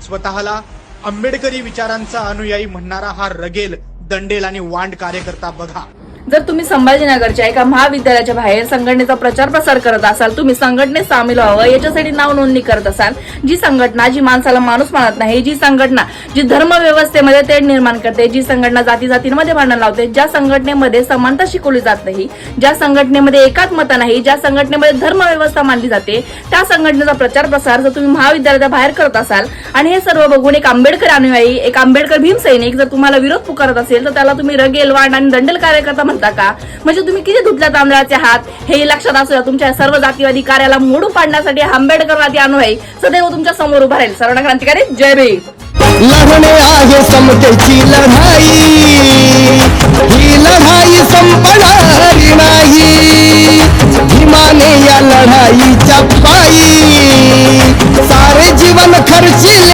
स्वतःला आंबेडकरी विचारांचा अनुयायी म्हणणारा हा रगेल, दंडेल आणि वांड कार्यकर्ता बघा। जर तुम्ही संभाजीनगरच्या एका महाविद्यालयाच्या बाहेर संघटनेचा प्रचार प्रसार करत असाल, तुम्ही संघटनेत सामील व्हावं याच्यासाठी नाव नोंदणी करत असाल, जी संघटना जी माणसाला माणूस मानत नाही, जी संघटना जी धर्म व्यवस्थेमध्ये तेढ निर्माण करते, जी संघटना जाती जातींमध्ये भांडण लावते, ज्या संघटनेमध्ये समानता शिकवली जात नाही, ज्या संघटनेमध्ये एकात्मता नाही, ज्या संघटनेमध्ये धर्म व्यवस्था मानली जाते, त्या संघटनेचा प्रचार प्रसार जर तुम्ही महाविद्यालयाच्या बाहेर करत असाल आणि हे सर्व बघून एक आंबेडकर अनुयायी, एक आंबेडकर भीमसैनिक जर तुम्हाला विरोध पुकारत असेल, तर त्याला तुम्ही रगेल, वांड आणि दंडेल कार्यकर्ता म्हणता का? म्हणजे तुम्ही किती धुतल्या तांदळाचे हात हे लक्षात असू द्या। तुमच्या सर्व जातीवादी कार्याला मोडून पाडण्यासाठी आंबेडकरवादी अनुयायी सदैव तुमच्या समोर उभा राहील। सर्वांना क्रांतिकारी जय भीम। लढणे आहे समतेची लढाई, ही लढाई संपणारी नाही, भीमाने या लढाईच्या पायी सारे जीवन खर्चिले।